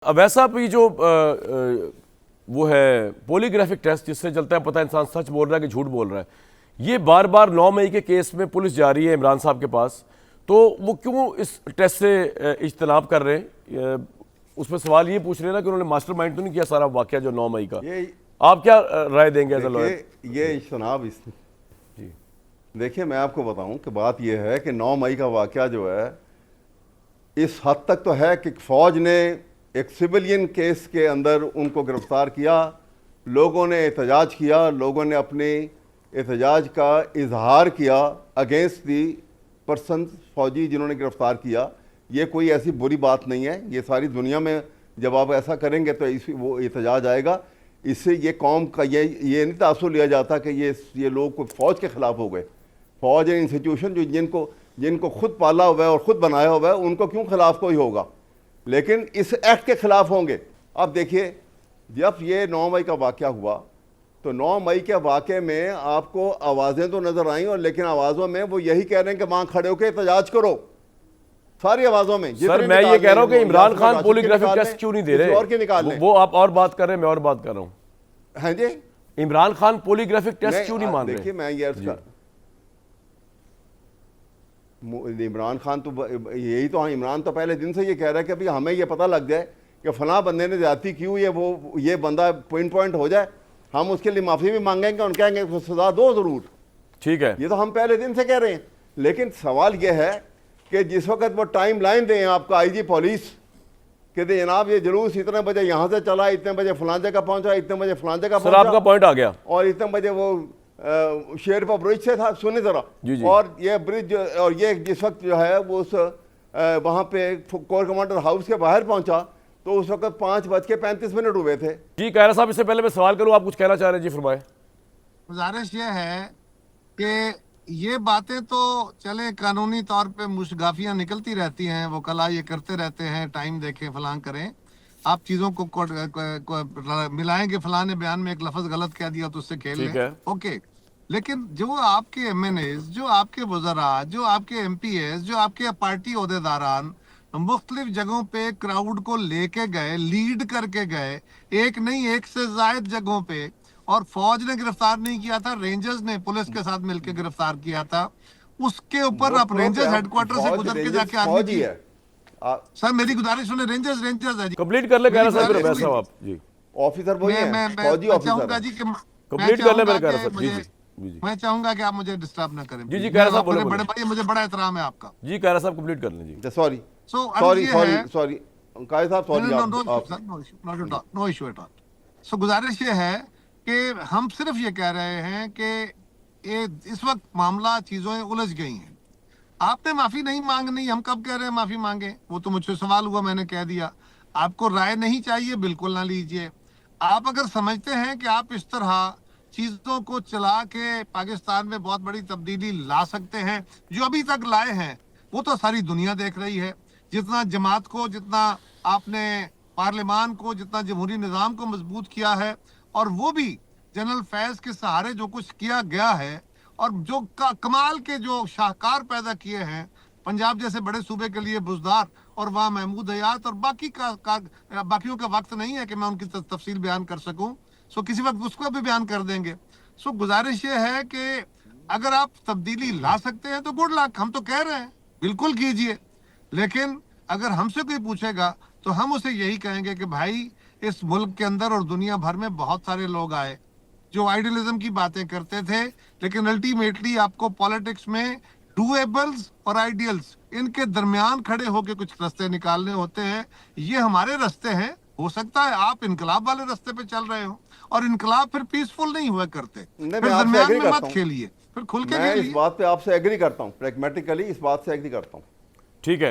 اویس صاحب یہ جو وہ ہے پولیگرافک ٹیسٹ جس سے چلتا ہے پتہ انسان سچ بول رہا ہے کہ جھوٹ بول رہا ہے، یہ بار بار 9 مئی کے کیس میں پولیس جا رہی ہے عمران صاحب کے پاس، تو وہ کیوں اس ٹیسٹ سے اجتناب کر رہے ہیں؟ اس میں سوال یہ پوچھ رہے ہیں نا کہ انہوں نے ماسٹر مائنڈ تو نہیں کیا سارا واقعہ جو 9 مئی کا؟ آپ کیا رائے دیں گے ایز اے لائر؟ یہ اجتناب جی دیکھیے میں آپ کو بتاؤں کہ بات یہ ہے کہ 9 مئی کا واقعہ جو ہے اس حد تک تو ہے کہ فوج نے ایک سویلین کیس کے اندر ان کو گرفتار کیا، لوگوں نے احتجاج کیا، لوگوں نے اپنے احتجاج کا اظہار کیا اگینسٹ دی پرسن فوجی جنہوں نے گرفتار کیا۔ یہ کوئی ایسی بری بات نہیں ہے، یہ ساری دنیا میں جب آپ ایسا کریں گے تو وہ احتجاج آئے گا۔ اس سے یہ قوم کا یہ نہیں تاثر لیا جاتا کہ یہ لوگ کوئی فوج کے خلاف ہو گئے۔ فوج انسٹیٹیوشن جو جن کو خود پالا ہوا ہے اور خود بنایا ہوا ہے ان کو کیوں خلاف کوئی ہوگا، لیکن اس ایکٹ کے خلاف ہوں گے۔ اب دیکھیے جب یہ 9 مئی کا واقعہ ہوا تو 9 مئی کے واقعے میں آپ کو آوازیں تو نظر آئیں، اور لیکن آوازوں میں وہ یہی کہہ رہے ہیں کہ وہاں کھڑے ہو کے احتجاج کرو، ساری آوازوں میں۔ سر میں یہ کہہ رہا ہوں کہ عمران خان پولیگرافک ٹیسٹ کیوں نہیں دے رہے؟ وہ آپ اور بات کر رہے ہیں، میں اور بات کر رہا ہوں۔ ہاں جی، عمران خان پولیگرافک ٹیسٹ کیوں نہیں مان رہے؟ دیکھیے میں یہ عمران خان تو یہی تو عمران تو پہلے دن سے یہ کہہ رہا ہے کہ ہمیں یہ پتہ لگ جائے کہ فلاں بندے نے زیادتی کیوں، یہ بندہ پوائنٹ ہو جائے، ہم اس کے لیے معافی بھی مانگیں گے اور کہیں گے سزا دو ضرور۔ ٹھیک ہے، یہ تو ہم پہلے دن سے کہہ رہے ہیں، لیکن سوال یہ ہے کہ جس وقت وہ ٹائم لائن دیں آپ کا آئی جی پولیس کہ جناب یہ جلوس اتنے بجے یہاں سے چلا، اتنے بجے فلاں جگہ پہنچا، اتنے بجے فلاں جگہ پہنچا، سر آپ کا پوائنٹ آ گیا، اور اتنے بجے وہ شیرپا برج سے تھا، سنیں ذرا، اور یہ برج اور یہ جس وقت جو ہے وہ وہاں پہ کور کمانڈر ہاؤس کے باہر پہنچا تو اس وقت 5:35 ہوئے تھے۔ جی کائرہ صاحب اس سے پہلے میں سوال کروں، آپ کچھ کہنا چاہ رہے ہیں؟ جی فرمائے۔ گزارش یہ ہے کہ یہ باتیں تو چلے قانونی طور پہ مشگافیاں نکلتی رہتی ہیں، وہ کلا یہ کرتے رہتے ہیں، ٹائم دیکھیں فلاں کریں، آپ چیزوں کو ملائیں گے، فلاں نے بیان میں ایک لفظ غلط کہہ دیا تو اس سے کھیل لیں، اوکے، لیکن جو آپ کے ایم این ایز، جو آپ کے وزراء، جو آپ کے ایم پی ایز، جو آپ کے پارٹی عہدیداران مختلف جگہوں پہ کراؤڈ کو لے کے گئے، لیڈ کر کے گئے، ایک نہیں ایک سے زائد جگہوں پہ، اور فوج نے گرفتار نہیں کیا تھا، رینجرز نے پولیس کے ساتھ مل کے گرفتار کیا تھا، اس کے اوپر آپ رینجرز ہیڈ کوارٹر سے گزر کے جا کے آدمی ہے۔ سر میری گزارش سنیں، رینجرز ہے جی، کمپلیٹ کر لیں کائرہ صاحب، اویس صاحب آپ جی آفیسر وہی ہیں، فوجی آفیسر ہیں۔ کمپلیٹ کر لیں میرے کائرہ صاحب۔ جی میں چاہوں گا کہ آپ مجھے ڈسٹرب نہ کریں۔ جی کائرہ صاحب بولیں، بڑے بھائی مجھے بڑا احترام ہے آپ کا۔ جی کائرہ صاحب کمپلیٹ کر لیں۔ جی سوری قائد صاحب، نو ایشو ایٹ آل۔ سو گزارش یہ ہے کہ ہم صرف یہ کہہ رہے ہیں کہ اس وقت معاملہ چیزیں الجھ گئی ہیں، آپ نے معافی نہیں مانگنی، ہم کب کہہ رہے ہیں معافی مانگیں؟ وہ تو مجھ سے سوال ہوا، میں نے کہہ دیا۔ آپ کو رائے نہیں چاہیے، بالکل نہ لیجئے۔ آپ اگر سمجھتے ہیں کہ آپ اس طرح چیزوں کو چلا کے پاکستان میں بہت بڑی تبدیلی لا سکتے ہیں، جو ابھی تک لائے ہیں وہ تو ساری دنیا دیکھ رہی ہے، جتنا جماعت کو، جتنا آپ نے پارلیمان کو، جتنا جمہوری نظام کو مضبوط کیا ہے، اور وہ بھی جنرل فیض کے سہارے جو کچھ کیا گیا ہے، اور جو کمال کے جو شاہکار پیدا کیے ہیں، پنجاب جیسے بڑے صوبے کے لیے بزدار، اور وہاں محمود حیات اور باقیوں کا وقت نہیں ہے کہ میں ان کی تفصیل بیان کر سکوں، سو کسی وقت اس کو بھی بیان کر دیں گے۔ سو گزارش یہ ہے کہ اگر آپ تبدیلی لا سکتے ہیں تو گڈ لک، ہم تو کہہ رہے ہیں بالکل کیجئے، لیکن اگر ہم سے کوئی پوچھے گا تو ہم اسے یہی کہیں گے کہ بھائی اس ملک کے اندر اور دنیا بھر میں بہت سارے لوگ آئے جو آئیڈیلزم کی باتیں کرتے تھے، لیکن الٹیمیٹلی آپ کو پالیٹکس میں ڈویبلز اور آئیڈیلز، ان کے درمیان کھڑے ہو کے کچھ رستے نکالنے ہوتے ہیں۔ یہ ہمارے رستے ہیں، ہو سکتا ہے آپ انقلاب والے رستے پہ چل رہے ہو، اور انقلاب پھر پیسفل نہیں ہوا کرتے، پھر درمیان میں مت کھیلیے، پھر کھل کے کھیلیے۔ میں اس بات پہ آپ سے ایگری کرتا ہوں، پریگمیٹیکلی اس بات سے ایگری کرتا ہوں۔ ٹھیک ہے۔